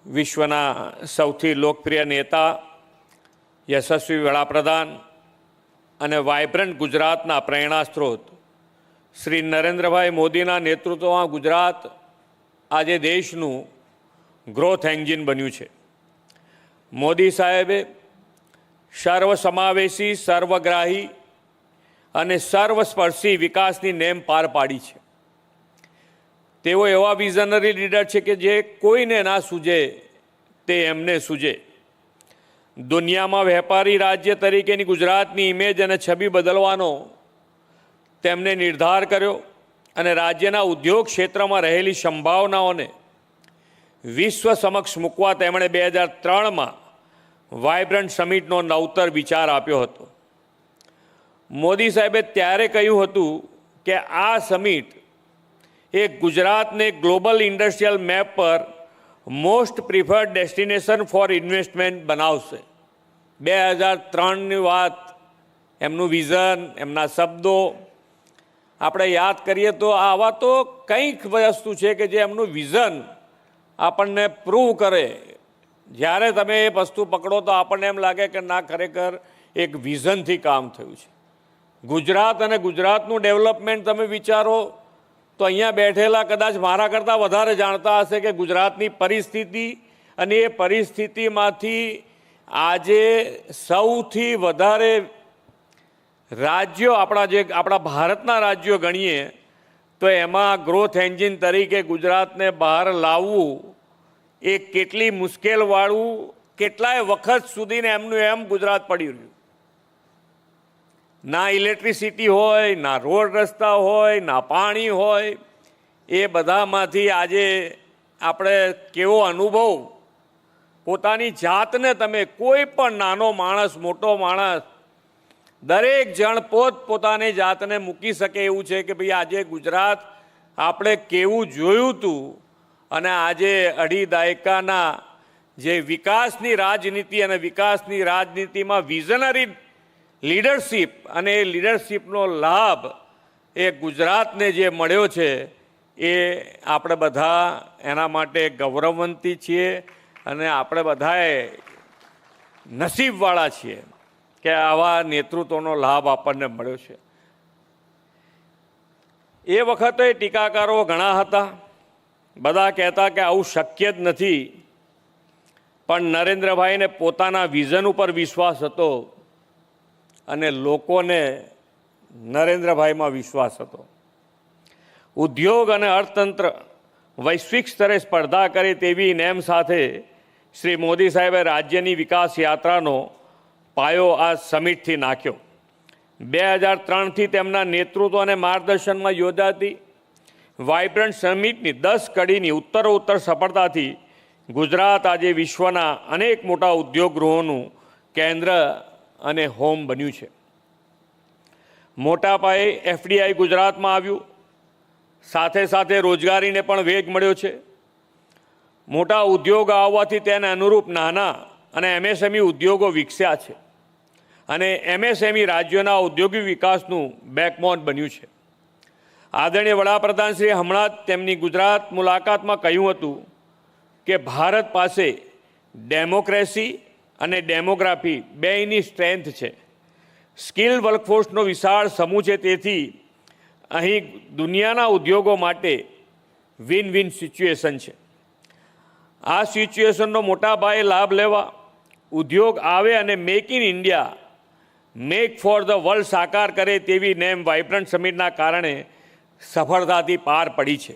વિશ્વના સૌથી લોકપ્રિય નેતા, યશસ્વી વડાપ્રધાન અને વાઇબ્રન્ટ ગુજરાતના પ્રેરણા સ્ત્રોત શ્રી નરેન્દ્રભાઈ મોદીના નેતૃત્વમાં ગુજરાત આજે દેશનું ગ્રોથ એન્જિન બન્યું છે. મોદી સાહેબે સર્વસમાવેશી, સર્વગ્રાહી અને સર્વસ્પર્શી વિકાસની નેમ પાર પાડી છે. તેઓ એવા વિઝનરી લીડર છે કે જે કોઈને ના સૂઝે તે એમને સૂઝે. દુનિયામાં વેપારી રાજ્ય તરીકેની ગુજરાતની ઇમેજ અને છબી બદલવાનો તેમણે નિર્ધાર કર્યો અને રાજ્યના ઉદ્યોગ ક્ષેત્રમાં રહેલી સંભાવનાઓને વિશ્વ સમક્ષ મૂકવા તેમણે 2003માં વાઇબ્રન્ટ સમિટનો નવતર વિચાર આપ્યો હતો. મોદી સાહેબે ત્યારે કહ્યું હતું કે આ સમિટ એ ગુજરાતને ગ્લોબલ ઇન્ડસ્ટ્રીયલ મેપ પર most preferred destination for investment બનાવશે. 2003ની વાત, એમનું વિઝન, એમના શબ્દો આપણે યાદ કરીએ તો આવા તો કંઈક વસ્તુ છે કે જે એમનું વિઝન આપણને પ્રૂવ કરે. જ્યારે તમે એ વસ્તુ પકડો તો આપણને એમ લાગે કે ના, ખરેખર એક વિઝનથી કામ થયું છે. ગુજરાત અને ગુજરાતનું ડેવલપમેન્ટ તમે વિચારો તો અહીંયા બેઠેલા કદાચ મારા કરતાં વધારે જાણતા હશે કે ગુજરાતની પરિસ્થિતિ, અને એ પરિસ્થિતિમાંથી આજે સૌથી વધારે રાજ્યો આપણા ભારતના રાજ્યો ગણીએ તો એમાં ગ્રોથ એન્જિન તરીકે ગુજરાતને બહાર લાવવું એ કેટલી મુશ્કેલવાળું, કેટલાય વખત સુધીને એમનું એમ ગુજરાત પડી રહ્યું. ના ઇલેક્ટ્રિસિટી હોય, ના રોડ રસ્તા હોય, ના પાણી હોય. એ બધામાંથી આજે આપણે કેવો અનુભવ, પોતાની જાતને તમે કોઈ પણ નાનો માણસ, મોટો માણસ, દરેક જણ પોતાની જાતને મૂકી શકે એવું છે કે ભાઈ આજે ગુજરાત આપણે કેવું જોયું હતું અને આજે અઢી દાયકાના જે વિકાસની રાજનીતિ અને વિકાસની રાજનીતિમાં વિઝનરી લીડરશીપ અને એ લીડરશીપનો લાભ એ ગુજરાતને જે મળ્યો છે એ આપણે બધા એના માટે ગૌરવવંતી છીએ અને આપણે બધાએ નસીબવાળા છીએ કે આવા નેતૃત્વનો લાભ આપણને મળ્યો છે. એ વખતે ટીકાકારો ઘણા હતા. બધા કહેતા કે આવું શક્ય જ નથી, પણ નરેન્દ્રભાઈને પોતાના વિઝન ઉપર વિશ્વાસ હતો અને લોકોને નરેન્દ્રભાઈમાં વિશ્વાસ હતો. ઉદ્યોગ અને અર્થતંત્ર વૈશ્વિક સ્તરે સ્પર્ધા કરે તેવી નેમ સાથે શ્રી મોદી સાહેબે રાજ્યની વિકાસ યાત્રાનો પાયો આ સમિટથી નાખ્યો. 2003થી તેમના નેતૃત્વ અને માર્ગદર્શનમાં યોજાતી વાઇબ્રન્ટ સમિટની 10 કડીની ઉત્તરોત્તર સફળતાથી ગુજરાત આજે વિશ્વના અનેક મોટા ઉદ્યોગ ગૃહોનું કેન્દ્ર અને હોમ બન્યું છે. મોટા પાયે એફડીઆઈ ગુજરાતમાં આવ્યું, સાથે સાથે રોજગારીને પણ વેગ મળ્યો છે. મોટા ઉદ્યોગ આવવાથી તેને અનુરૂપ નાના અને એમએસએમઈ ઉદ્યોગો વિકસ્યા છે અને એમએસએમઈ રાજ્યોના ઔદ્યોગિક વિકાસનું બેકબોન બન્યું છે. આદરણીય વડાપ્રધાન શ્રી હમણાં જ તેમની ગુજરાત મુલાકાતમાં કહ્યું હતું કે ભારત પાસે ડેમોક્રેસી અને ડેમોગ્રાફી બેયની સ્ટ્રેન્થ છે. સ્કિલ વર્કફોર્સનો વિશાળ સમૂહ છે. તેથી અહીં દુનિયાના ઉદ્યોગો માટે વિન વિન સિચ્યુએશન છે. આ સિચ્યુએશનનો મોટા પાયે લાભ લેવા ઉદ્યોગ આવે અને make in India, make for the world સાકાર કરે તેવી નેમ વાઇબ્રન્ટ સમિટના કારણે સફળતાથી પાર પડી છે.